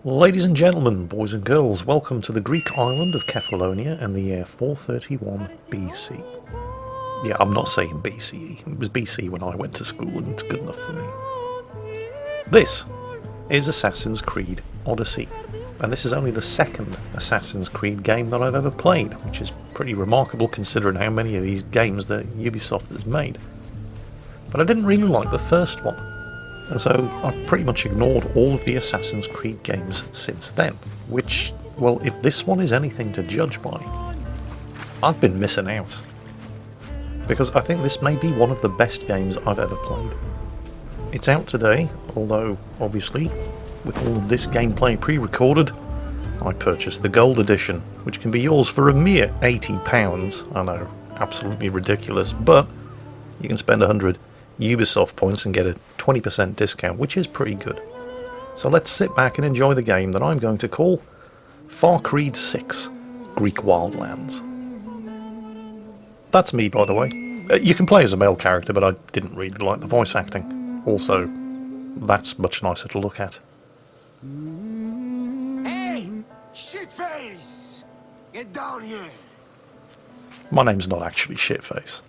Ladies and gentlemen, boys and girls, welcome to the Greek island of Kefalonia in the year 431 BC. Yeah, I'm not saying BCE. It was BC when I went to school and it's good enough for me. This is Assassin's Creed Odyssey, and this is only the second Assassin's Creed game that I've ever played, which is pretty remarkable considering how many of these games that Ubisoft has made. But I didn't really like the first one, and so I've pretty much ignored all of the Assassin's Creed games since then, which, well, if this one is anything to judge by, I've been missing out. Because I think this may be one of the best games I've ever played. It's out today, although, obviously, with all of this gameplay pre-recorded, I purchased the Gold Edition, which can be yours for a mere £80. I know, absolutely ridiculous, but you can spend 100 Ubisoft points and get a 20% discount, which is pretty good. So let's sit back and enjoy the game that I'm going to call Far Cry 6 Greek Wildlands. That's me, by the way. You can play as a male character, but I didn't really like the voice acting. Also, that's much nicer to look at. Hey! Shitface! Get down here! My name's not actually Shitface.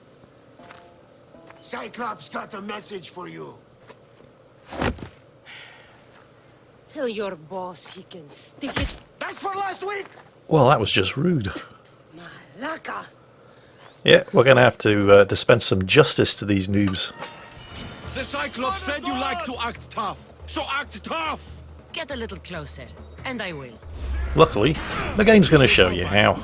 Cyclops got a message for you. Tell your boss he can stick it. That's for last week! Well, that was just rude. Malaka! Yeah, we're going to have to dispense some justice to these noobs. The Cyclops said you like to act tough, so act tough! Get a little closer, and I will. Luckily, the game's going to show you how.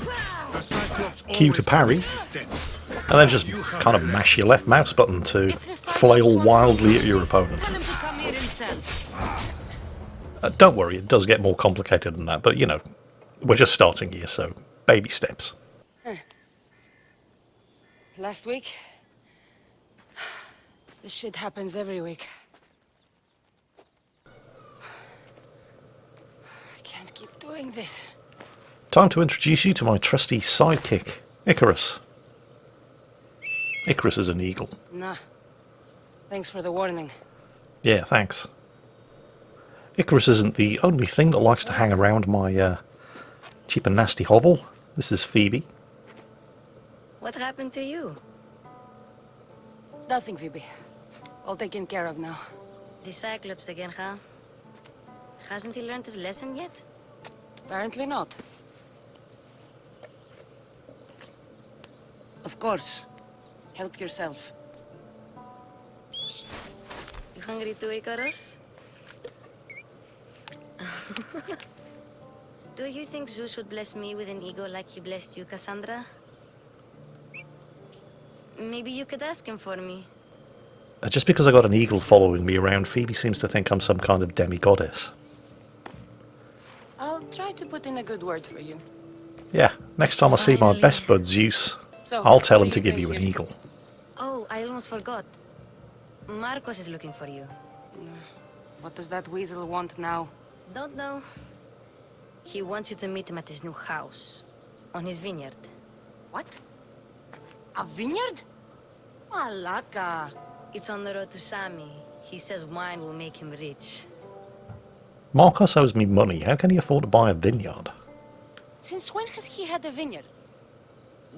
Q to parry, and then just kind of mash your left mouse button to flail wildly at your opponent. Tell him to come here himself. Don't worry, it does get more complicated than that, but you know, we're just starting here, so baby steps. Last week? This shit happens every week. I can't keep doing this. Time to introduce you to my trusty sidekick, Icarus. Icarus is an eagle. Nah. Thanks for the warning. Yeah, thanks. Icarus isn't the only thing that likes to hang around my cheap and nasty hovel. This is Phoebe. What happened to you? It's nothing, Phoebe. All taken care of now. The Cyclops again, huh? Hasn't he learned his lesson yet? Apparently not. Of course. Help yourself. You hungry too, Icarus? Do you think Zeus would bless me with an ego like he blessed you, Cassandra? Maybe you could ask him for me. Just because I got an eagle following me around, Phoebe seems to think I'm some kind of demi-goddess. I'll try to put in a good word for you. Yeah, next time I see my best bud Zeus, I'll tell him to give you an eagle. Oh, I almost forgot. Marcos is looking for you. What does that weasel want now? Don't know. He wants you to meet him at his new house. On his vineyard. What? A vineyard? Malaka. It's on the road to Sami. He says wine will make him rich. Marcos owes me money. How can he afford to buy a vineyard? Since when has he had a vineyard?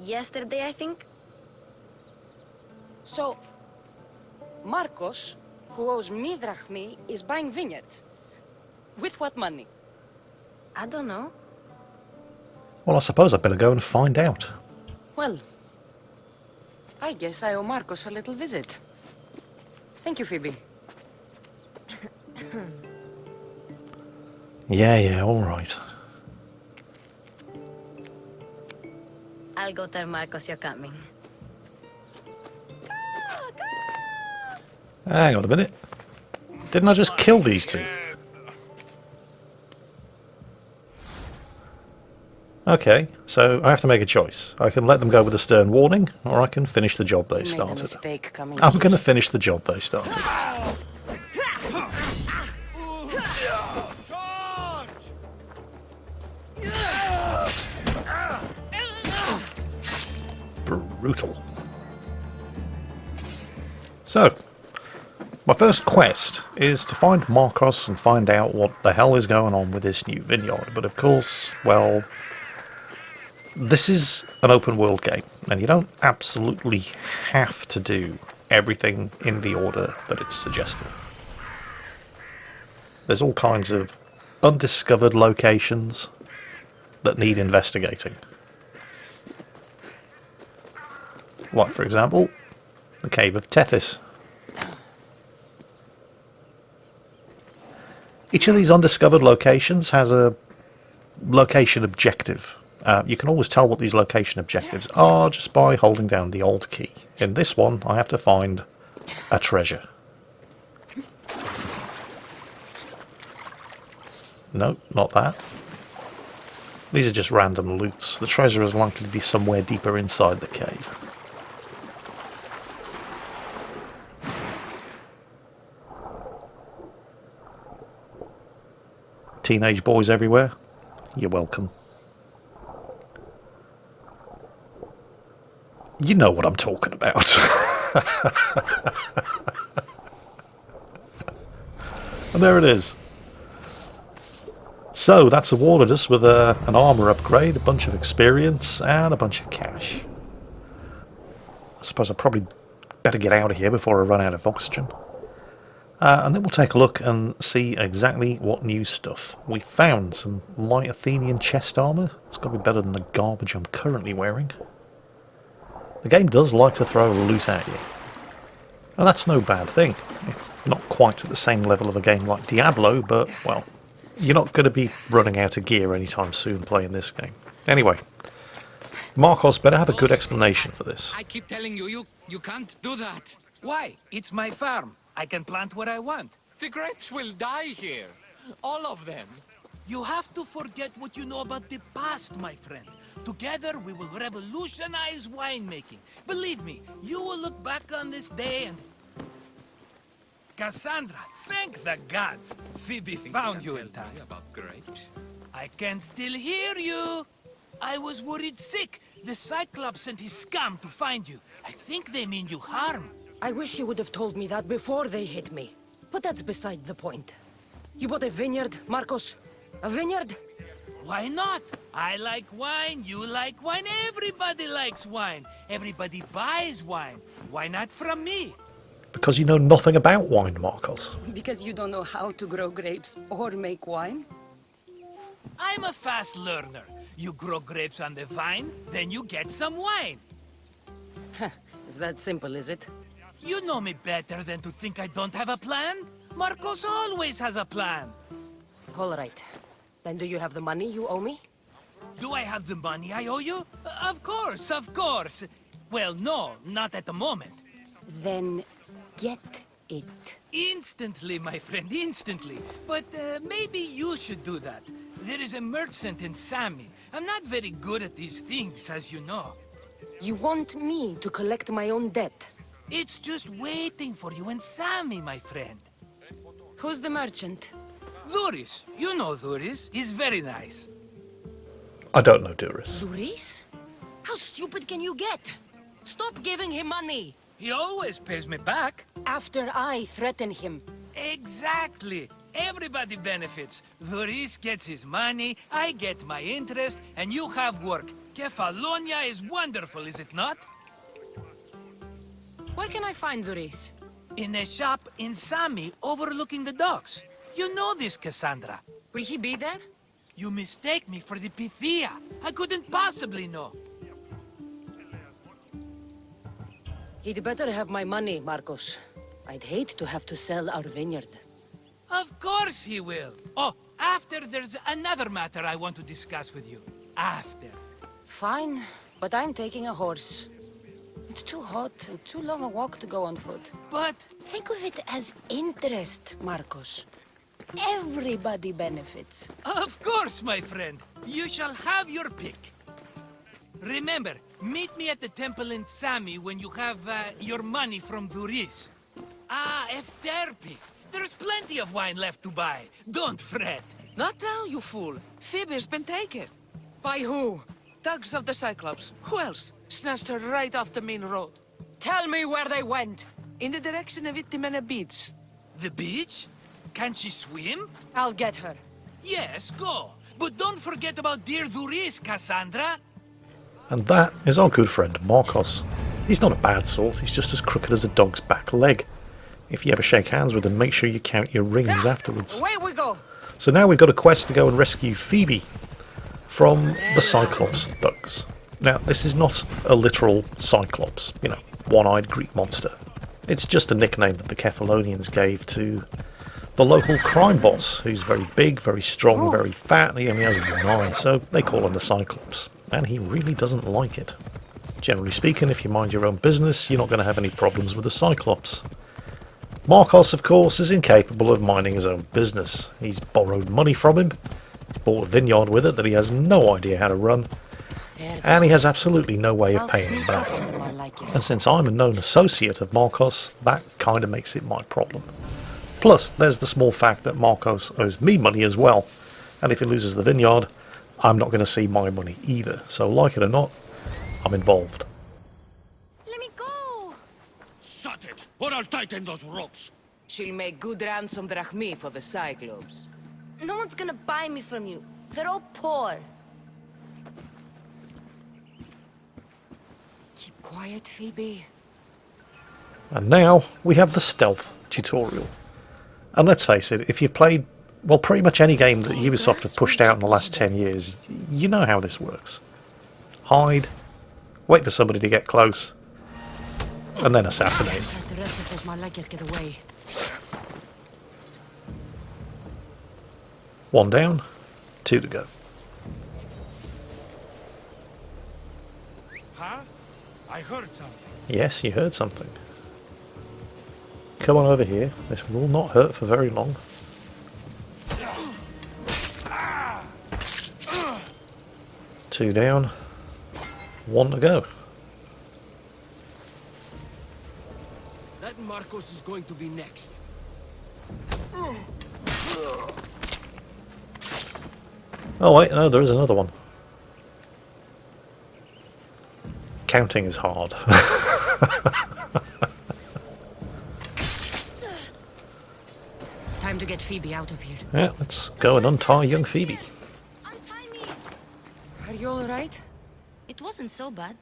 Yesterday, I think? So, Marcos, who owes me drachmi, is buying vineyards. With what money? I don't know. Well, I suppose I'd better go and find out. Well, I guess I owe Marcos a little visit. Thank you, Phoebe. Yeah, all right. I'll go tell Marcos you're coming. Hang on a minute. Didn't I just kill these two? Okay, so I have to make a choice. I can let them go with a stern warning, or I can finish the job they You made a started. mistake coming I'm here. going to finish the job they started. Brutal. So, My first quest is to find Marcos and find out what the hell is going on with this new vineyard. But of course, well, this is an open world game, and you don't absolutely have to do everything in the order that it's suggested. There's all kinds of undiscovered locations that need investigating. Like, for example, the Cave of Tethys. Each of these undiscovered locations has a location objective. You can always tell what these location objectives are just by holding down the Alt key. In this one, I have to find a treasure. No, not that. These are just random loots. The treasure is likely to be somewhere deeper inside the cave. Teenage boys everywhere, you're welcome. You know what I'm talking about. And there it is. So that's awarded us with an armor upgrade, a bunch of experience, and a bunch of cash. I suppose I probably better get out of here before I run out of oxygen. And then we'll take a look and see exactly what new stuff. We found some light Athenian chest armor. It's got to be better than the garbage I'm currently wearing. The game does like to throw loot at you. And that's no bad thing. It's not quite at the same level of a game like Diablo, but, well, you're not going to be running out of gear anytime soon playing this game. Anyway, Marcos better have a good explanation for this. I keep telling you, you can't do that. Why? It's my farm. I can plant what I want. The grapes will die here. All of them. You have to forget what you know about the past, my friend. Together, we will revolutionize winemaking. Believe me, you will look back on this day and... Cassandra, thank the gods! Phoebe found you in time. About grapes? I can still hear you! I was worried sick. The Cyclops sent his scum to find you. I think they mean you harm. I wish you would have told me that before they hit me. But that's beside the point. You bought a vineyard, Marcos? A vineyard? Why not? I like wine, you like wine, everybody likes wine. Everybody buys wine. Why not from me? Because you know nothing about wine, Marcos. Because you don't know how to grow grapes or make wine? I'm a fast learner. You grow grapes on the vine, then you get some wine. Is that simple, is it? You know me better than to think I don't have a plan. Marcos always has a plan. All right. Then do you have the money you owe me? Do I have the money I owe you? Of course, of course. Well, no, not at the moment. Then get it. Instantly, my friend, instantly. But maybe you should do that. There is a merchant in Sami. I'm not very good at these things, as you know. You want me to collect my own debt? It's just waiting for you in Sami, my friend. Who's the merchant? Duris. You know Duris. He's very nice. I don't know Duris. Duris? How stupid can you get? Stop giving him money! He always pays me back. After I threaten him. Exactly. Everybody benefits. Duris gets his money, I get my interest, and you have work. Kefalonia is wonderful, is it not? Where can I find Duris? In a shop in Sami, overlooking the docks. You know this, Cassandra. Will he be there? You mistake me for the Pythia. I couldn't possibly know. He'd better have my money, Marcos. I'd hate to have to sell our vineyard. Of course he will. Oh, after there's another matter I want to discuss with you. After. Fine, but I'm taking a horse. It's too hot and too long a walk to go on foot. But Think of it as interest, Marcos. Everybody benefits. of course, my friend. You shall have your pick. Remember, meet me at the temple in Sami when you have your money from Duris. Ah, Efterpi. There's plenty of wine left to buy. Don't fret. Not now, you fool. Phoebe's been taken. By who? Thugs of the Cyclops. Who else? Snatched her right off the main road. Tell me where they went. In the direction of Itimena Beach. The beach? Can she swim? I'll get her. Yes, go. But don't forget about dear Duris, Cassandra. And that is our good friend Marcos. He's not a bad sort, he's just as crooked as a dog's back leg. If you ever shake hands with him, make sure you count your rings afterwards. Away we go. So now we've got a quest to go and rescue Phoebe from the Cyclops thugs. Now, this is not a literal Cyclops, you know, one-eyed Greek monster. It's just a nickname that the Kephalonians gave to the local crime boss, who's very big, very strong, very fat, and he only has one eye, so they call him the Cyclops. And he really doesn't like it. Generally speaking, if you mind your own business, you're not going to have any problems with the Cyclops. Marcos, of course, is incapable of minding his own business. He's borrowed money from him, he's bought a vineyard with it that he has no idea how to run, and he has absolutely no way of paying him back. And since I'm a known associate of Marcos, that kind of makes it my problem. Plus, there's the small fact that Marcos owes me money as well, and if he loses the vineyard, I'm not going to see my money either. So, like it or not, I'm involved. Let me go! Shut it, or I'll tighten those ropes. She'll make good ransom drachmi for the Cyclops. No one's gonna buy me from you. They're all poor. Keep quiet, Phoebe. And now we have the stealth tutorial. And let's face it, if you've played, well, pretty much any game that Ubisoft have pushed out in the last 10 years, you know how this works. Hide, wait for somebody to get close, and then assassinate. Let the rest of those Malakias get away. One down, two to go. Huh? I heard something. Yes, you heard something. Come on over here. This will not hurt for very long. Two down, one to go. That Marcos is going to be next. Oh wait, no, there is another one. Counting is hard. Time to get Phoebe out of here. Yeah, let's go and untie young Phoebe. Untie me! Are you alright? It wasn't so bad.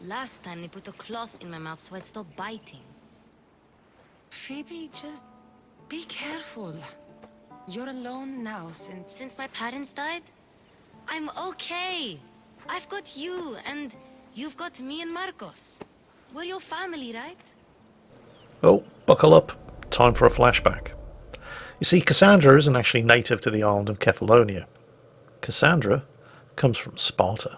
Last time they put a cloth in my mouth so I'd stop biting. Phoebe, just be careful. You're alone now Since my parents died, I'm okay. I've got you, and you've got me and Marcos. We're your family, right? Oh, buckle up. Time for a flashback. You see, Cassandra isn't actually native to the island of Kephallonia. Cassandra comes from Sparta,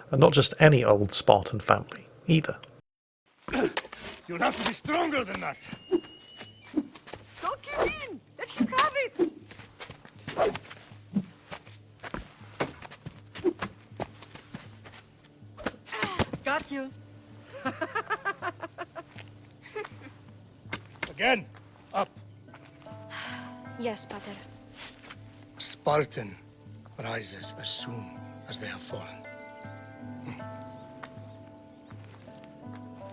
and not just any old Spartan family, either. You'll have to be stronger than that. Don't give in! Let him have it! Got you. Again, up. Yes, Pater. A Spartan rises as soon as they have fallen.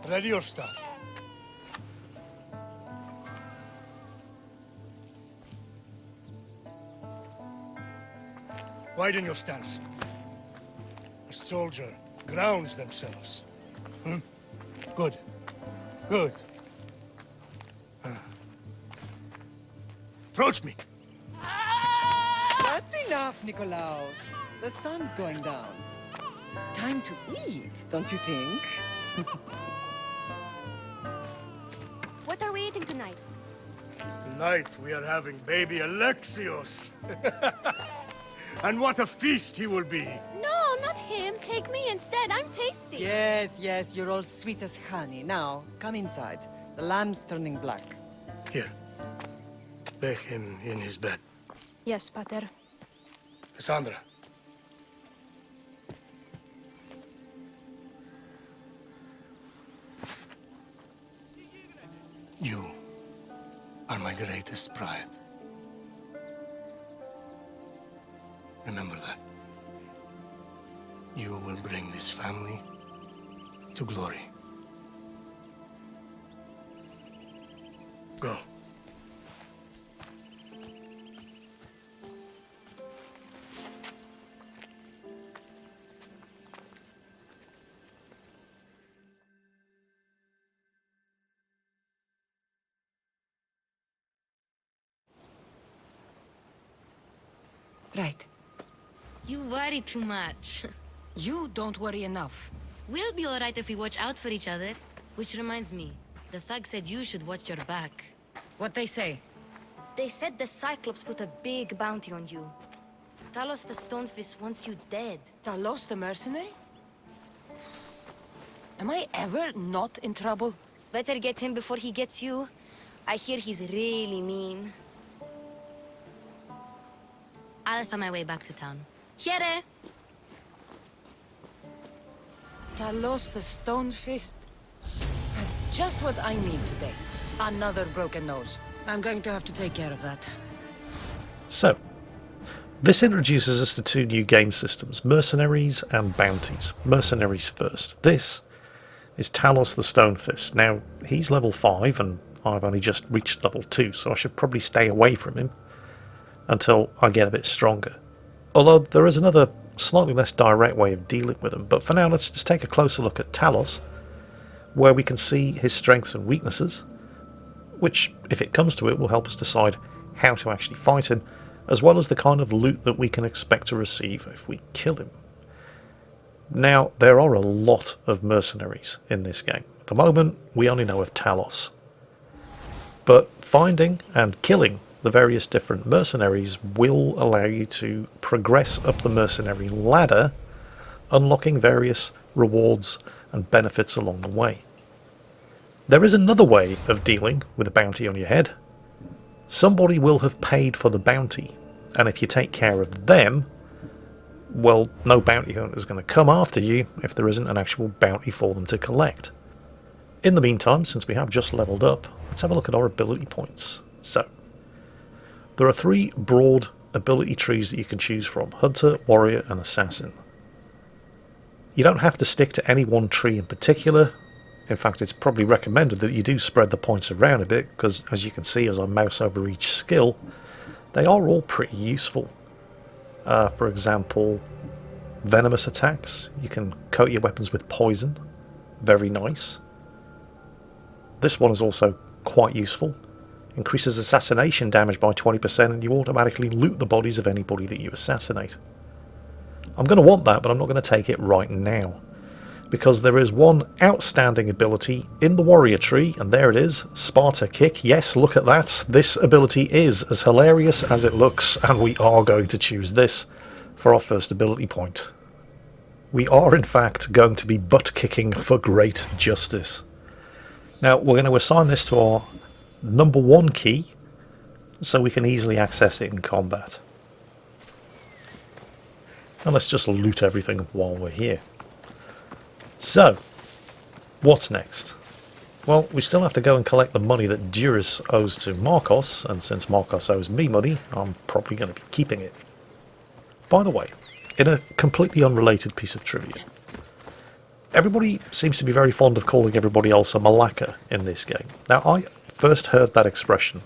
Ready your stuff. Widen your stance. A soldier grounds themselves. Good. Good. Approach me. That's enough, Nikolaos. The sun's going down. Time to eat, don't you think? What are we eating tonight? Tonight we are having baby Alexios. And what a feast he will be. No, not him. Take me instead. I'm tasty. Yes, yes, you're all sweet as honey. Now, come inside. The lamb's turning black. Here. Lay him in his bed. Yes, Pater. Cassandra. You are my greatest pride. Remember that. You will bring this family to glory. Go. Right. You worry too much. You don't worry enough. We'll be alright if we watch out for each other. Which reminds me, the thug said you should watch your back. What they say? They said the Cyclops put a big bounty on you. Talos the Stonefist wants you dead. Talos the mercenary? Am I ever not in trouble? Better get him before he gets you. I hear he's really mean. I'll find my way back to town. Here! Talos the Stonefist has just what I need today. Another broken nose. I'm going to have to take care of that. So, this introduces us to two new game systems, mercenaries and bounties. Mercenaries first. This is Talos the Stonefist. Now, he's level 5 and I've only just reached level 2, so I should probably stay away from him until I get a bit stronger. Although there is another slightly less direct way of dealing with him, but for now let's just take a closer look at Talos, where we can see his strengths and weaknesses, which, if it comes to it, will help us decide how to actually fight him, as well as the kind of loot that we can expect to receive if we kill him. Now, there are a lot of mercenaries in this game. At the moment, we only know of Talos. But finding and killing the various different mercenaries will allow you to progress up the mercenary ladder, unlocking various rewards and benefits along the way. There is another way of dealing with a bounty on your head. Somebody will have paid for the bounty, and if you take care of them, well, no bounty hunter is going to come after you if there isn't an actual bounty for them to collect. In the meantime, since we have just leveled up, let's have a look at our ability points. So, there are 3 broad ability trees that you can choose from: Hunter, Warrior and Assassin. You don't have to stick to any one tree in particular. In fact, it's probably recommended that you do spread the points around a bit, because as you can see as I mouse over each skill, they are all pretty useful. For example, venomous attacks. You can coat your weapons with poison. Very nice. This one is also quite useful. Increases assassination damage by 20% and you automatically loot the bodies of anybody that you assassinate. I'm going to want that, but I'm not going to take it right now, because there is one outstanding ability in the warrior tree, and there it is, Sparta Kick. Yes, look at that. This ability is as hilarious as it looks, and we are going to choose this for our first ability point. We are in fact going to be butt kicking for great justice. Now we're going to assign this to our number 1 key so we can easily access it in combat. And let's just loot everything while we're here. So, what's next? Well, we still have to go and collect the money that Duris owes to Marcos, and since Marcos owes me money, I'm probably going to be keeping it. By the way, in a completely unrelated piece of trivia, everybody seems to be very fond of calling everybody else a Malacca in this game. Now, I first heard that expression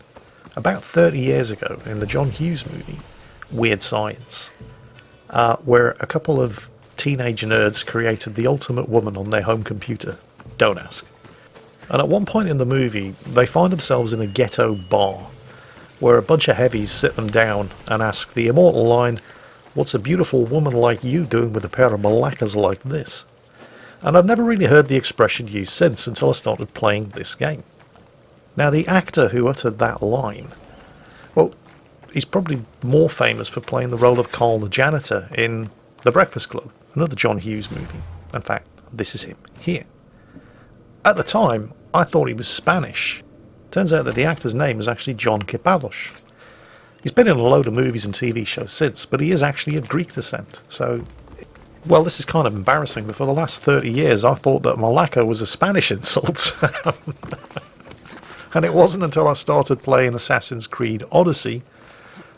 about 30 years ago in the John Hughes movie, Weird Science, where a couple of teenage nerds created the ultimate woman on their home computer. Don't ask. And at one point in the movie, they find themselves in a ghetto bar, where a bunch of heavies sit them down and ask the immortal line, "What's a beautiful woman like you doing with a pair of malaccas like this?" And I've never really heard the expression used since, until I started playing this game. Now, the actor who uttered that line, well, he's probably more famous for playing the role of Carl the janitor in The Breakfast Club, another John Hughes movie. In fact, this is him here. At the time, I thought he was Spanish. Turns out that the actor's name is actually John Kipalos. He's been in a load of movies and TV shows since, but he is actually of Greek descent. So, well, this is kind of embarrassing, but for the last 30 years I thought that Malacca was a Spanish insult. And it wasn't until I started playing Assassin's Creed Odyssey,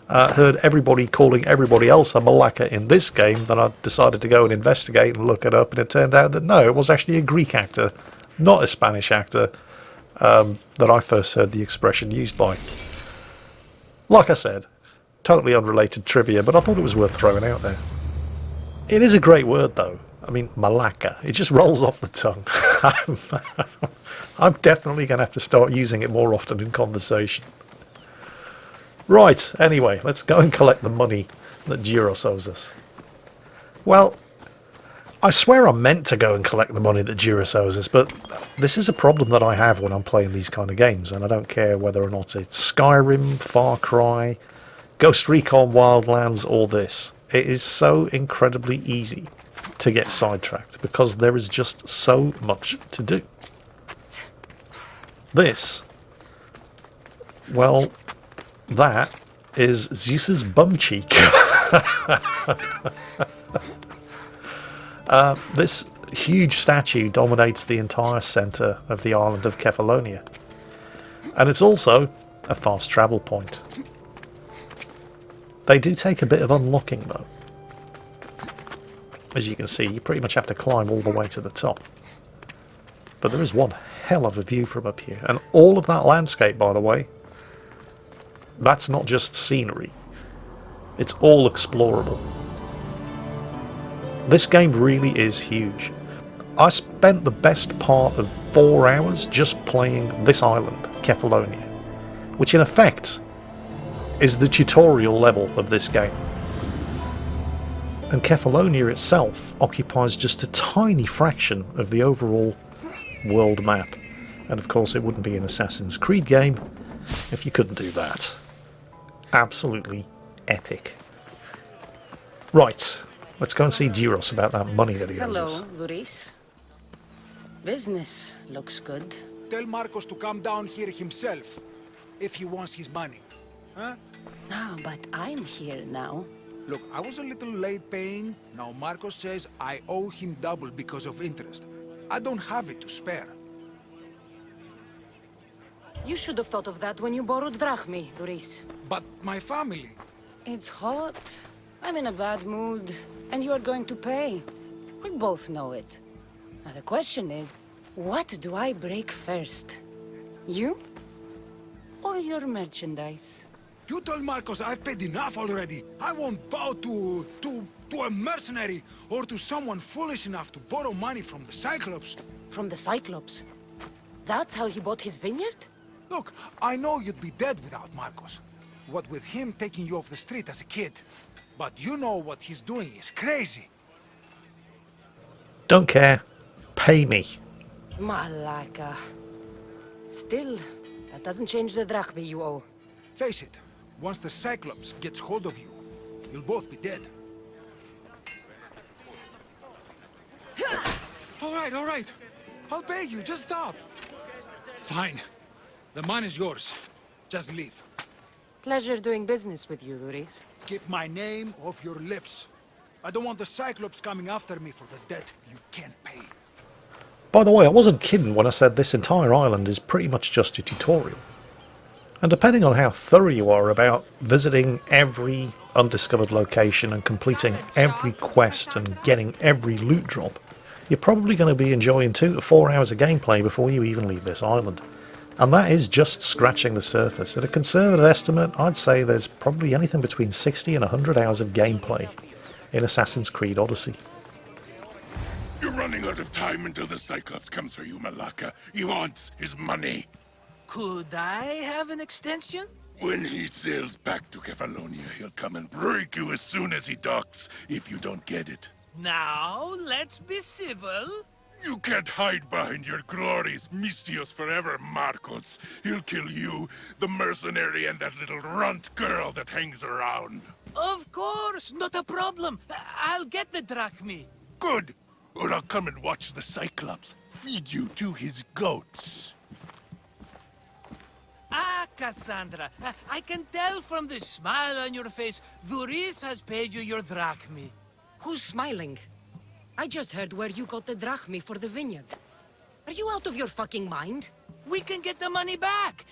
heard everybody calling everybody else a Malacca in this game, that I decided to go and investigate and look it up, and it turned out that no, it was actually a Greek actor, not a Spanish actor, that I first heard the expression used by. Like I said, totally unrelated trivia, but I thought it was worth throwing out there. It is a great word though. I mean, Malacca, it just rolls off the tongue. I'm definitely going to have to start using it more often in conversation. Right, anyway, let's go and collect the money that Duros owes us? Well, I swear I meant to go and collect the money that Duros owes us, but this is a problem that I have when I'm playing these kind of games, and I don't care whether or not it's Skyrim, Far Cry, Ghost Recon Wildlands, or this. It is so incredibly easy to get sidetracked because there is just so much to do. This, well, that is Zeus's bum cheek. This huge statue dominates the entire centre of the island of Kefalonia, and it's also a fast travel point. They do take a bit of unlocking though. As you can see, you pretty much have to climb all the way to the top. But there is one hell of a view from up here, and all of that landscape, by the way, that's not just scenery. It's all explorable. This game really is huge. I spent the best part of 4 hours just playing this island, Kefalonia, which in effect is the tutorial level of this game. And Kefalonia itself occupies just a tiny fraction of the overall world map. And of course it wouldn't be an Assassin's Creed game if you couldn't do that. Absolutely epic. Right, let's go and see Duros about that money that he owes us. Hello, Luris. Business looks good. Tell Marcos to come down here himself, if he wants his money. Huh? No, but I'm here now. Look, I was a little late paying. Now Marcos says I owe him double because of interest. I don't have it to spare. You should have thought of that when you borrowed drachmi, Luris. But my family... It's hot. I'm in a bad mood, and you are going to pay. We both know it. Now the question is, what do I break first? You? Or your merchandise? You told Marcos I've paid enough already. I won't bow to a mercenary or to someone foolish enough to borrow money from the Cyclops. From the Cyclops? That's how he bought his vineyard? Look, I know you'd be dead without Marcos. What with him taking you off the street as a kid. But you know what he's doing is crazy. Don't care. Pay me. Malaka. Still, that doesn't change the drachmi you owe. Face it, once the Cyclops gets hold of you, you'll both be dead. All right. I'll pay you, just stop. Fine. The money's yours. Just leave. Pleasure doing business with you, Luris. Keep my name off your lips. I don't want the Cyclops coming after me for the debt you can't pay. By the way, I wasn't kidding when I said this entire island is pretty much just a tutorial. And depending on how thorough you are about visiting every undiscovered location and completing every quest and getting every loot drop, you're probably going to be enjoying 2 to 4 hours of gameplay before you even leave this island. And that is just scratching the surface. At a conservative estimate, I'd say there's probably anything between 60 and 100 hours of gameplay in Assassin's Creed Odyssey. You're running out of time until the Cyclops comes for you, Malaka. He wants his money. Could I have an extension? When he sails back to Kefalonia, he'll come and break you as soon as he docks, if you don't get it. Now, let's be civil. You can't hide behind your glories, Mistios forever, Marcos. He'll kill you, the mercenary, and that little runt girl that hangs around. Of course, not a problem. I'll get the drachmi. Good. Or I'll come and watch the Cyclops feed you to his goats. Ah, Cassandra, I can tell from the smile on your face, Duris has paid you your drachmi. Who's smiling? I just heard where you got the drachmi for the vineyard. Are you out of your fucking mind? We can get the money back,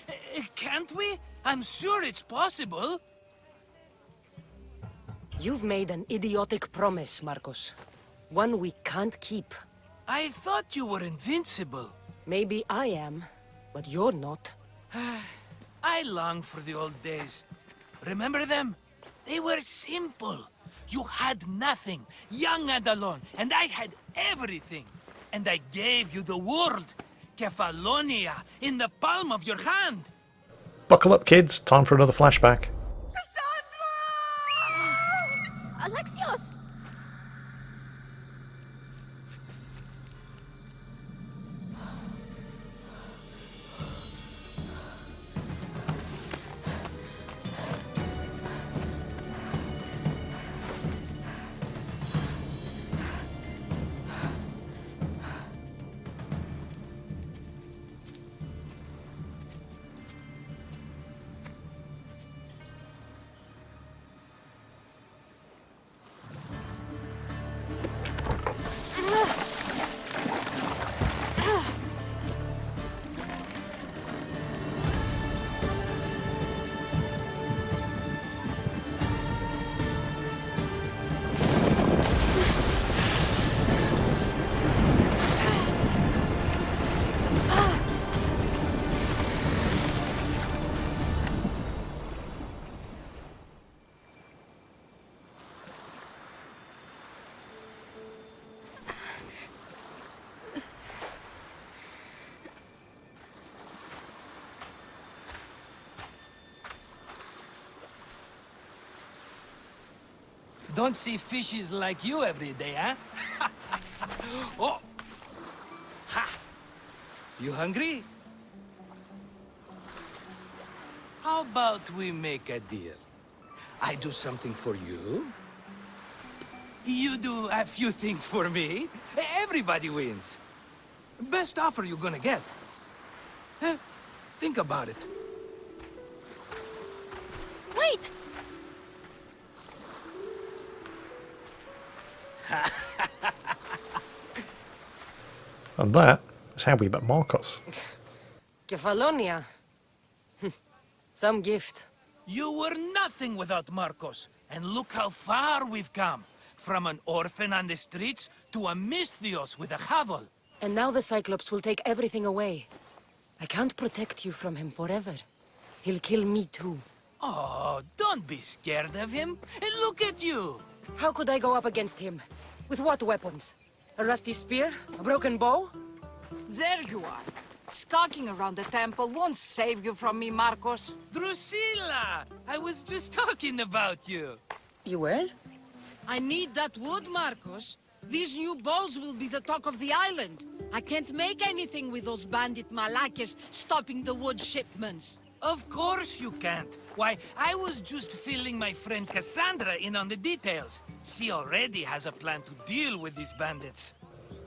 can't we? I'm sure it's possible. You've made an idiotic promise, Marcos. One we can't keep. I thought you were invincible. Maybe I am, but you're not. I long for the old days. Remember them? They were simple. You had nothing, young and alone, and I had everything. And I gave you the world, Kefalonia, in the palm of your hand. Buckle up, kids. Time for another flashback. Alexios! Don't see fishes like you every day, huh? Oh! Ha! You hungry? How about we make a deal? I do something for you. You do a few things for me. Everybody wins. Best offer you're gonna get. Think about it. Wait! And that is how we met Marcos. Kefalonia. Some gift. You were nothing without Marcos, and look how far we've come. From an orphan on the streets to a Misthios with a hovel. And now the Cyclops will take everything away. I can't protect you from him forever. He'll kill me too. Oh, don't be scared of him. And look at you. How could I go up against him? With what weapons? A rusty spear? A broken bow? There you are. Skulking around the temple won't save you from me, Marcos. Drusilla! I was just talking about you. You were? I need that wood, Marcos. These new bows will be the talk of the island. I can't make anything with those bandit malakes stopping the wood shipments. Of course you can't. Why, I was just filling my friend Cassandra in on the details. She already has a plan to deal with these bandits.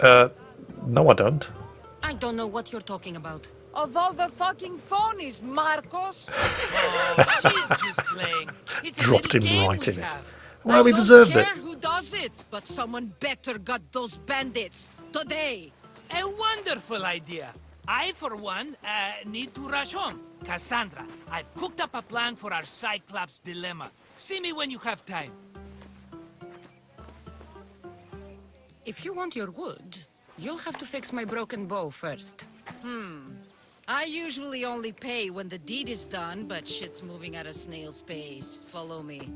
No I don't. I don't know what you're talking about. Of all the fucking phonies, Marcos! Oh, she's just playing. It's a Dropped little him game right we in it. have. Well, he deserved I it. don't care who does it, but someone better got those bandits. Today. A wonderful idea. I, for one, need to rush home. Cassandra, I've cooked up a plan for our Cyclops dilemma. See me when you have time. If you want your wood, you'll have to fix my broken bow first. I usually only pay when the deed is done, but shit's moving at a snail's pace. Follow me.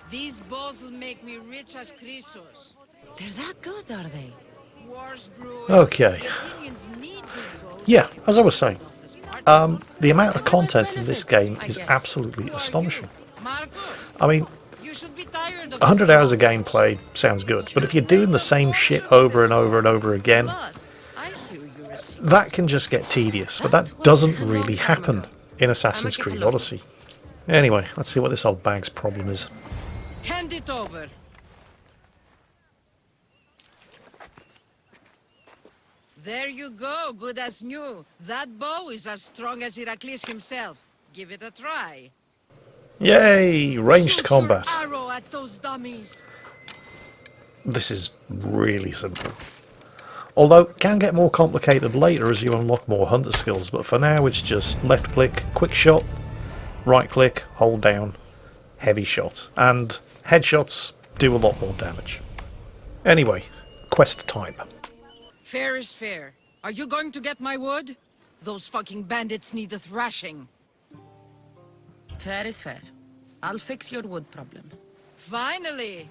These bows will make me rich as Chrysos. They're that good, are they? Wars brewing. Okay. The Athenians need good bows. Yeah, as I was saying, The the amount of content in this game I is guess. absolutely astonishing. Marcos, I mean, you should be tired of 100 this hours of nonsense. gameplay sounds good, but if you're doing the same shit over and over and over again, Plus, I hear you're a secret. that can just get tedious, but that doesn't really happen in Assassin's Creed Odyssey. Anyway, let's see what this old bag's problem is. Hand it over. There you go, good as new. That bow is as strong as Heracles himself. Give it a try. Yay! Ranged Shoot combat. your arrow at those dummies. This is really simple. Although, it can get more complicated later as you unlock more hunter skills, but for now it's just left click, quick shot, right click, hold down, heavy shot. And headshots do a lot more damage. Anyway, quest time. Fair is fair. Are you going to get my wood? Those fucking bandits need a thrashing. Fair is fair. I'll fix your wood problem. Finally!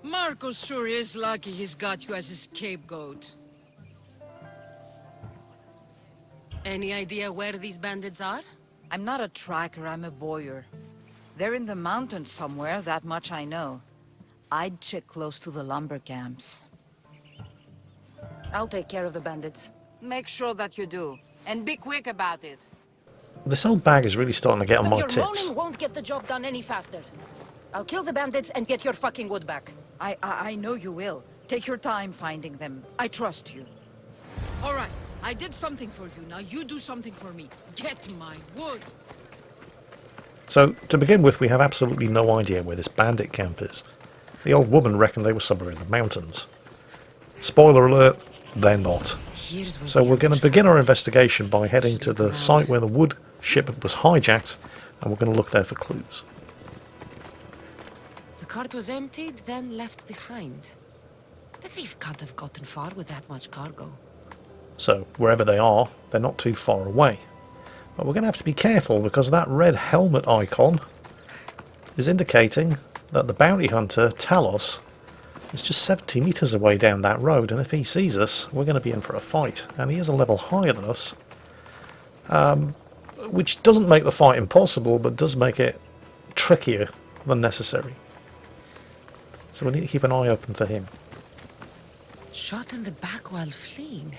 Marcos sure is lucky he's got you as his scapegoat. Any idea where these bandits are? I'm not a tracker, I'm a bowyer. They're in the mountains somewhere, that much I know. I'd check close to the lumber camps. I'll take care of the bandits. Make sure that you do. And be quick about it. This old bag is really starting to get on my Your tits. moaning won't get the job done any faster. I'll kill the bandits and get your fucking wood back. I know you will. Take your time finding them. I trust you. All right. I did something for you. Now you do something for me. Get my wood. So, to begin with, we have absolutely no idea where this bandit camp is. The old woman reckoned they were somewhere in the mountains. Spoiler alert, they're not. So we're going to begin our investigation by heading to the site where the wood shipment was hijacked, and we're going to look there for clues. The cart was emptied, then left behind. The thief can't have gotten far with that much cargo. So, wherever they are, they're not too far away. But we're going to have to be careful because that red helmet icon is indicating that the bounty hunter, Talos, is just 70 metres away down that road, and if he sees us, we're going to be in for a fight. And he is a level higher than us, which doesn't make the fight impossible, but does make it trickier than necessary. So we need to keep an eye open for him. Shot in the back while fleeing.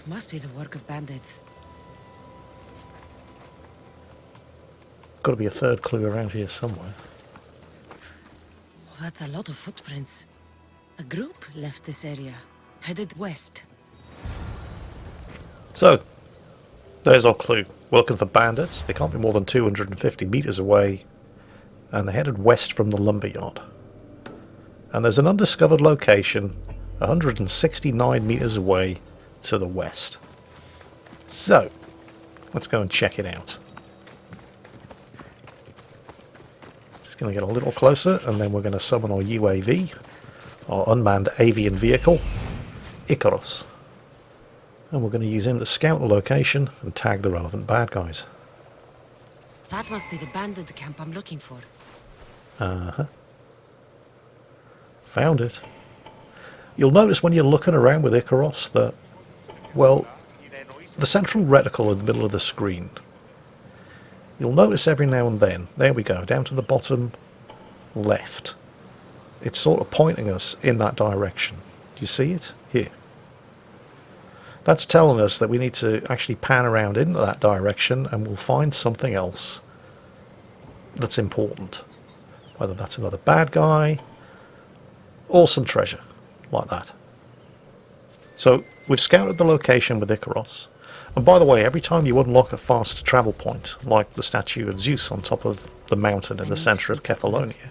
Must be the work of bandits. Got to be a third clue around here somewhere. Well, that's a lot of footprints. A group left this area, headed west. So, there's our clue. We're looking for bandits. They can't be more than 250 metres away, and they're headed west from the Lumberyard. And there's an undiscovered location 169 metres away to the west. So, let's go and check it out. Just going to get a little closer, and then we're going to summon our UAV, our unmanned avian vehicle, Icarus. And we're going to use him to scout the location and tag the relevant bad guys. That must be the bandit camp I'm looking for. Uh-huh. Found it. You'll notice when you're looking around with Icarus that, well, the central reticle in the middle of the screen, you'll notice every now and then, there we go, down to the bottom left. It's sort of pointing us in that direction. Do you see it? Here. That's telling us that we need to actually pan around into that direction and we'll find something else that's important. Whether that's another bad guy or some treasure, like that. So, we've scouted the location with Icarus. And by the way, every time you unlock a fast travel point, like the statue of Zeus on top of the mountain in the centre of Kefalonia,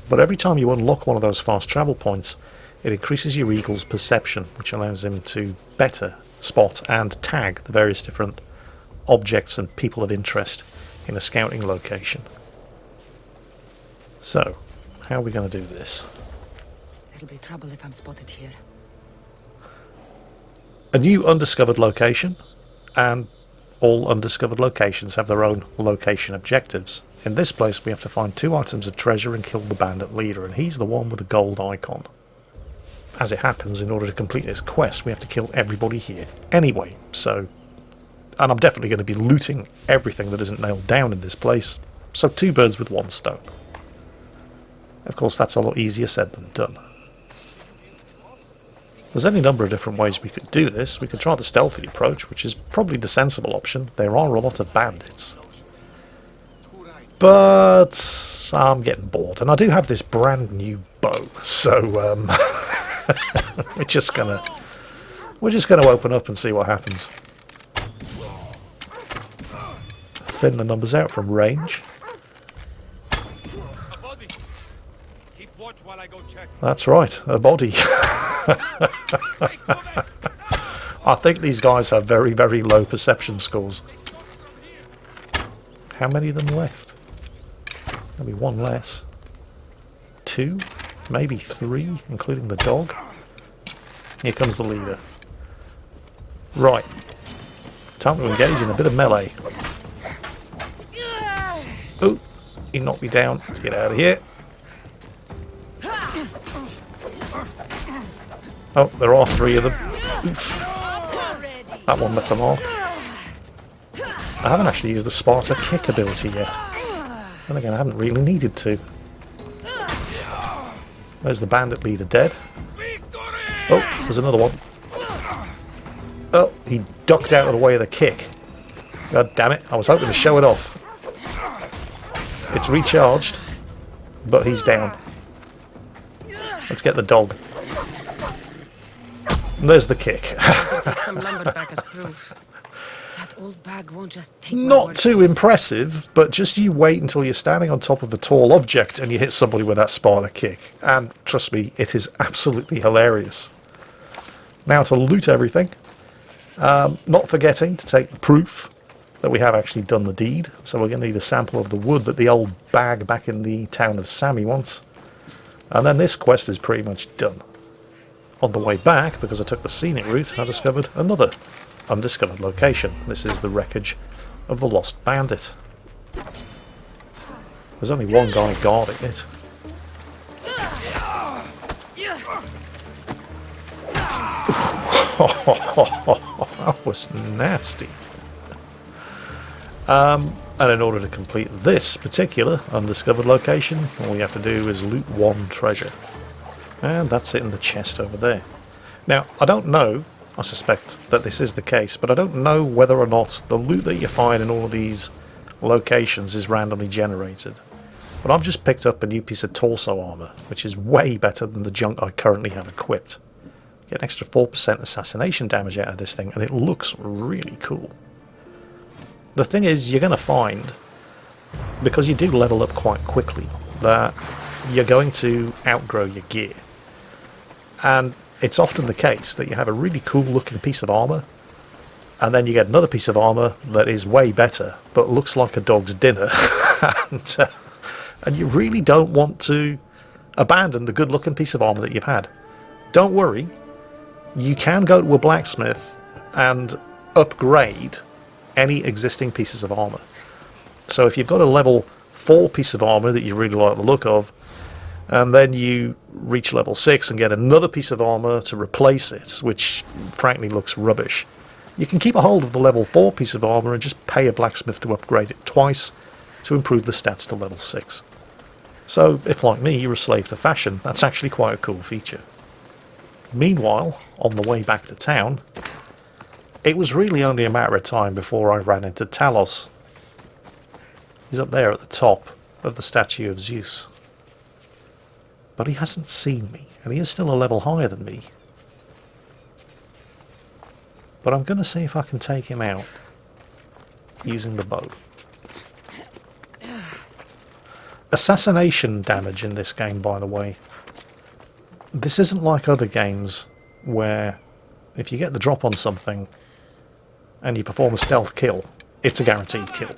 but every time you unlock one of those fast travel points, it increases your eagle's perception, which allows him to better spot and tag the various different objects and people of interest in a scouting location. So, how are we going to do this? It'll be trouble if I'm spotted here. A new undiscovered location, and all undiscovered locations have their own location objectives. In this place we have to find 2 items of treasure and kill the bandit leader, and he's the one with the gold icon. As it happens, in order to complete this quest we have to kill everybody here anyway, so... And I'm definitely going to be looting everything that isn't nailed down in this place, so 2 birds with 1 stone. Of course that's a lot easier said than done. There's any number of different ways we could do this. We could try the stealthy approach, which is probably the sensible option. There are a lot of bandits. But I'm getting bored. And I do have this brand new bow, so we're just gonna open up and see what happens. Thin the numbers out from range. That's right, a body. I think these guys have very, very low perception scores. How many of them left? Maybe 1 less. 2? Maybe 3, including the dog. Here comes the leader. Right. Time to engage in a bit of melee. Oh, he knocked me down. Let's get out of here. Oh, there are 3 of them. Oof. That one left the mark. I haven't actually used the Sparta kick ability yet. And again, I haven't really needed to. There's the bandit leader dead. Oh, there's another one. Oh, he ducked out of the way of the kick. God damn it, I was hoping to show it off. It's recharged, but he's down. Let's get the dog. And there's the kick. Take some lumberback as proof. That old bag won't just take my Not word too for it. impressive, but just you wait until you're standing on top of a tall object and you hit somebody with that Sparta kick. And trust me, it is absolutely hilarious. Now to loot everything. Not forgetting to take the proof that we have actually done the deed. So we're going to need a sample of the wood that the old bag back in the town of Sammy wants. And then this quest is pretty much done. On the way back, because I took the scenic route, I discovered another undiscovered location. This is the wreckage of the Lost Bandit. There's only one guy guarding it. That was nasty. And in order to complete this particular undiscovered location, all we have to do is loot one treasure. And that's it in the chest over there. Now, I don't know, I suspect that this is the case, but I don't know whether or not the loot that you find in all of these locations is randomly generated. But I've just picked up a new piece of torso armor, which is way better than the junk I currently have equipped. Get an extra 4% assassination damage out of this thing, and it looks really cool. The thing is, you're going to find, because you do level up quite quickly, that you're going to outgrow your gear. And it's often the case that you have a really cool looking piece of armor, and then you get another piece of armor that is way better, but looks like a dog's dinner. And you really don't want to abandon the good looking piece of armor that you've had. Don't worry, you can go to a blacksmith and upgrade any existing pieces of armor. So if you've got a level 4 piece of armor that you really like the look of, and then you reach level 6 and get another piece of armor to replace it, which frankly looks rubbish, you can keep a hold of the level 4 piece of armor and just pay a blacksmith to upgrade it twice to improve the stats to level 6. So if, like me, you're a slave to fashion, that's actually quite a cool feature. Meanwhile, on the way back to town, it was really only a matter of time before I ran into Talos. He's up there at the top of the statue of Zeus. But he hasn't seen me, and he is still a level higher than me. But I'm going to see if I can take him out using the bow. Assassination damage in this game, by the way. This isn't like other games where if you get the drop on something and you perform a stealth kill, it's a guaranteed kill.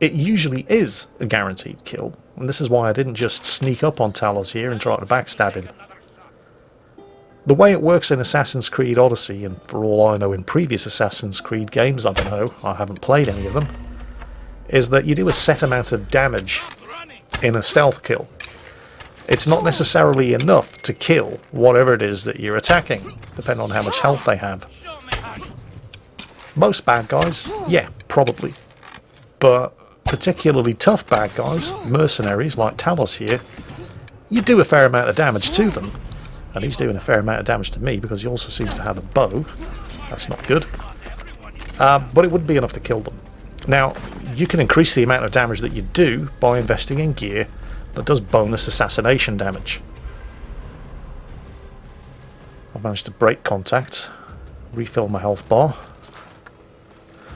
It usually is a guaranteed kill, and this is why I didn't just sneak up on Talos here and try to backstab him. The way it works in Assassin's Creed Odyssey, and for all I know in previous Assassin's Creed games, I don't know, I haven't played any of them, is that you do a set amount of damage in a stealth kill. It's not necessarily enough to kill whatever it is that you're attacking, depending on how much health they have. Most bad guys, yeah, probably. But particularly tough bad guys, mercenaries like Talos here, you do a fair amount of damage to them. And he's doing a fair amount of damage to me because he also seems to have a bow. That's not good. But it wouldn't be enough to kill them. Now, you can increase the amount of damage that you do by investing in gear that does bonus assassination damage. I've managed to break contact, refill my health bar,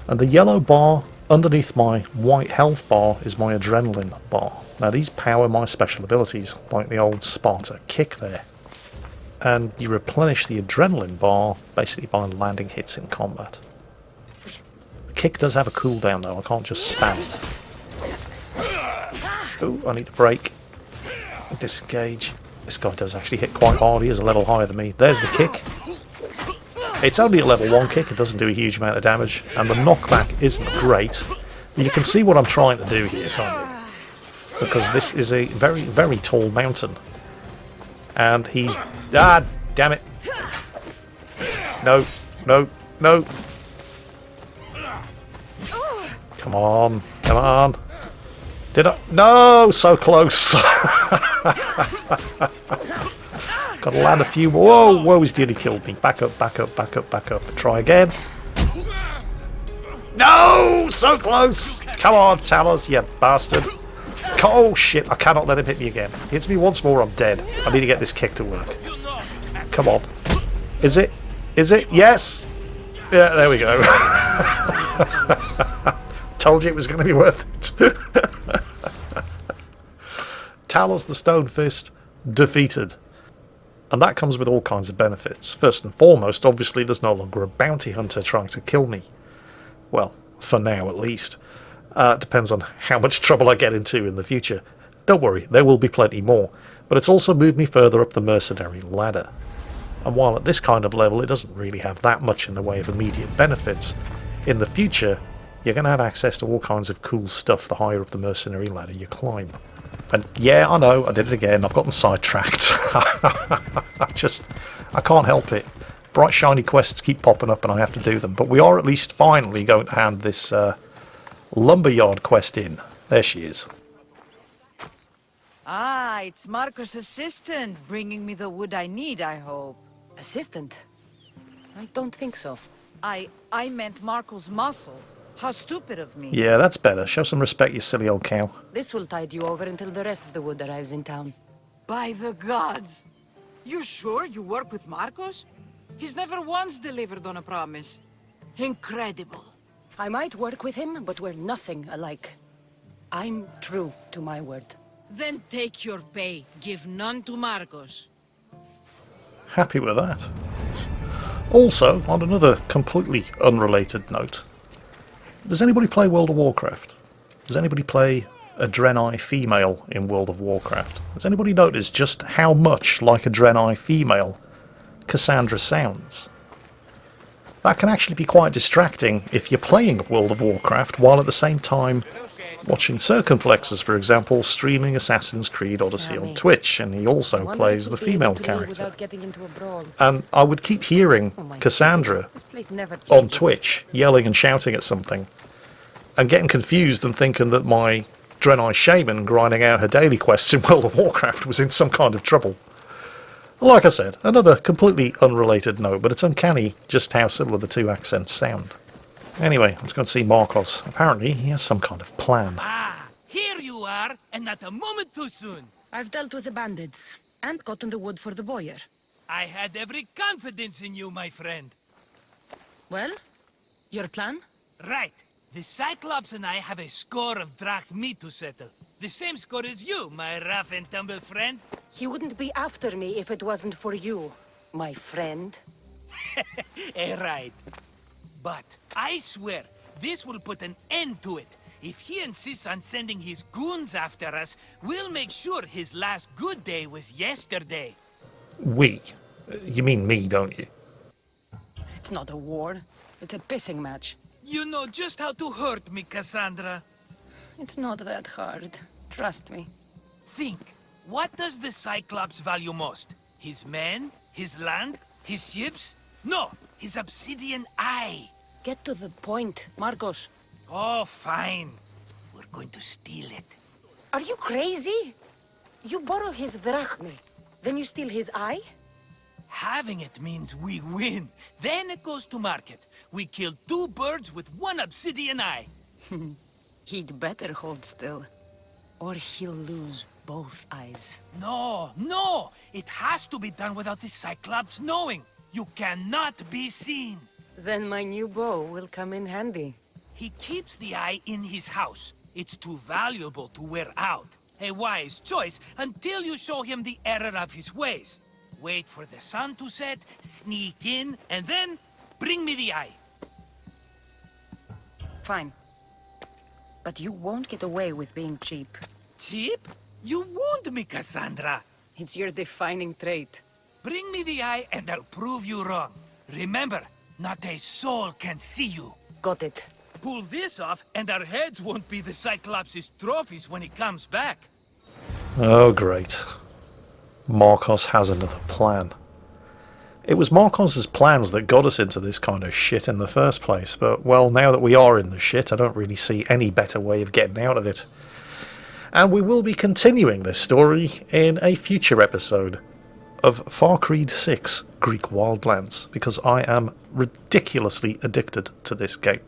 and the yellow bar underneath my white health bar is my adrenaline bar. Now these power my special abilities, like the old Sparta kick there. And you replenish the adrenaline bar basically by landing hits in combat. The kick does have a cooldown though, I can't just spam it. Ooh, I need to break. Disengage. This guy does actually hit quite hard, he is a level higher than me. There's the kick. It's only a level 1 kick, it doesn't do a huge amount of damage, and the knockback isn't great. But you can see what I'm trying to do here, can't you? Because this is a very, very tall mountain. And he's... Ah, damn it. No, no, no. Come on, come on. Did I? No, so close. Got to land a few more. Whoa, whoa, he's nearly killed me. Back up, back up, back up, back up. Try again. No, so close. Come on, Talos, you bastard. Oh shit, I cannot let him hit me again. He hits me once more, I'm dead. I need to get this kick to work. Come on. Is it? Is it? Yes. Yeah, there we go. Told you it was going to be worth it. Talos the Stone Fist defeated. And that comes with all kinds of benefits. First and foremost, obviously there's no longer a bounty hunter trying to kill me. Well, for now at least. Depends on how much trouble I get into in the future. Don't worry, there will be plenty more. But it's also moved me further up the mercenary ladder. And while at this kind of level it doesn't really have that much in the way of immediate benefits, in the future you're going to have access to all kinds of cool stuff the higher up the mercenary ladder you climb. And yeah, I know, I did it again, I've gotten sidetracked. I can't help it. Bright shiny quests keep popping up and I have to do them. But we are at least finally going to hand this Lumberyard quest in. There she is. Ah, it's Marco's assistant, bringing me the wood I need, I hope. Assistant? I don't think so. I meant Marco's muscle. How stupid of me. Yeah, that's better. Show some respect, you silly old cow. This will tide you over until the rest of the wood arrives in town. By the gods! You sure you work with Marcos? He's never once delivered on a promise. Incredible. I might work with him, but we're nothing alike. I'm true to my word. Then take your pay. Give none to Marcos. Happy with that. Also, on another completely unrelated note, does anybody play World of Warcraft? Does anybody play a Draenei female in World of Warcraft? Has anybody noticed just how much like a Draenei female Cassandra sounds? That can actually be quite distracting if you're playing World of Warcraft while at the same time watching Circumflexes, for example, streaming Assassin's Creed Odyssey on Twitch, and he also plays the female character. And I would keep hearing Cassandra on Twitch yelling and shouting at something, and getting confused and thinking that my Draenei shaman grinding out her daily quests in World of Warcraft was in some kind of trouble. Like I said, another completely unrelated note, but it's uncanny just how similar the two accents sound. Anyway, let's go and see Marcos. Apparently, he has some kind of plan. Ah, here you are, and not a moment too soon. I've dealt with the bandits, and gotten the wood for the bowyer. I had every confidence in you, my friend. Well, your plan? Right. The Cyclops and I have a score of drachmi to settle. The same score as you, my rough and tumble friend. He wouldn't be after me if it wasn't for you, my friend. Right. But I swear, this will put an end to it. If he insists on sending his goons after us, we'll make sure his last good day was yesterday. We? You mean me, don't you? It's not a war. It's a pissing match. You know just how to hurt me, Cassandra. It's not that hard. Trust me. Think. What does the Cyclops value most? His men? His land? His ships? No! His obsidian eye! Get to the point, Marcos. Oh, fine. We're going to steal it. Are you crazy? You borrow his drachmi, then you steal his eye? Having it means we win. Then it goes to market. We kill 2 birds with 1 obsidian eye. He'd better hold still, or he'll lose both eyes. No, no! It has to be done without the Cyclops knowing. You cannot be seen. Then my new bow will come in handy. He keeps the eye in his house. It's too valuable to wear out. A wise choice until you show him the error of his ways. Wait for the sun to set, sneak in, and then bring me the eye. Fine. But you won't get away with being cheap. Cheap? You wound me, Cassandra. It's your defining trait. Bring me the eye and I'll prove you wrong. Remember, not a soul can see you. Got it. Pull this off and our heads won't be the Cyclops' trophies when he comes back. Oh, great. Marcos has another plan. It was Marcos's plans that got us into this kind of shit in the first place, but, well, now that we are in the shit, I don't really see any better way of getting out of it. And we will be continuing this story in a future episode of Far Cry 6 Greek Wildlands, because I am ridiculously addicted to this game.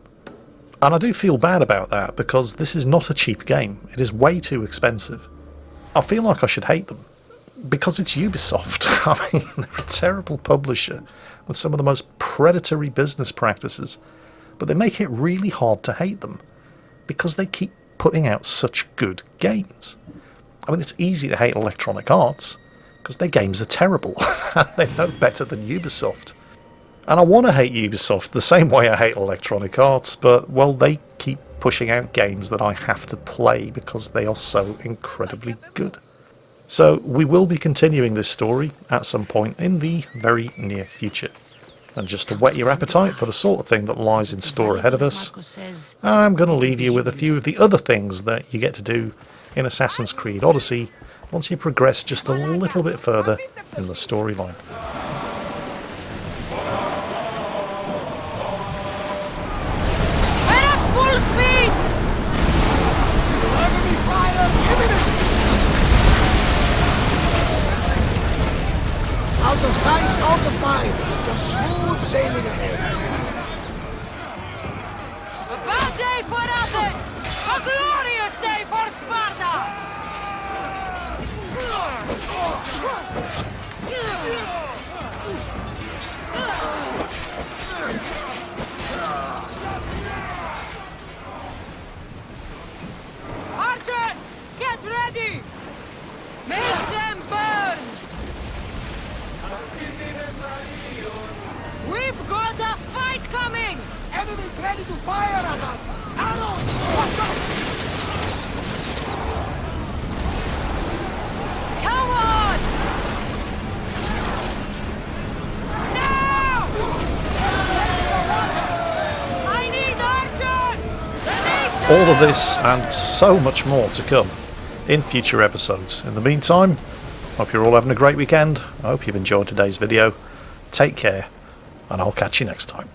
And I do feel bad about that, because this is not a cheap game. It is way too expensive. I feel like I should hate them, because it's Ubisoft. I mean, they're a terrible publisher with some of the most predatory business practices, but they make it really hard to hate them, because they keep putting out such good games. I mean, it's easy to hate Electronic Arts, because their games are terrible, and they're no better than Ubisoft. And I want to hate Ubisoft the same way I hate Electronic Arts, but, well, they keep pushing out games that I have to play because they are so incredibly good. So we will be continuing this story at some point in the very near future. And just to whet your appetite for the sort of thing that lies in store ahead of us, I'm going to leave you with a few of the other things that you get to do in Assassin's Creed Odyssey once you progress just a little bit further in the storyline. We're at full speed! Enemy fire imminent! Out of sight, out of mind. Just smooth sailing ahead. A bad day for Athens! A glorious day for Sparta! Archers! Get ready! Make them burn! We've got a fight coming! Enemies ready to fire at us! Arrows! Watch out! Come on! Now! I need archers! All of this and so much more to come in future episodes. In the meantime, hope you're all having a great weekend. I hope you've enjoyed today's video. Take care, and I'll catch you next time.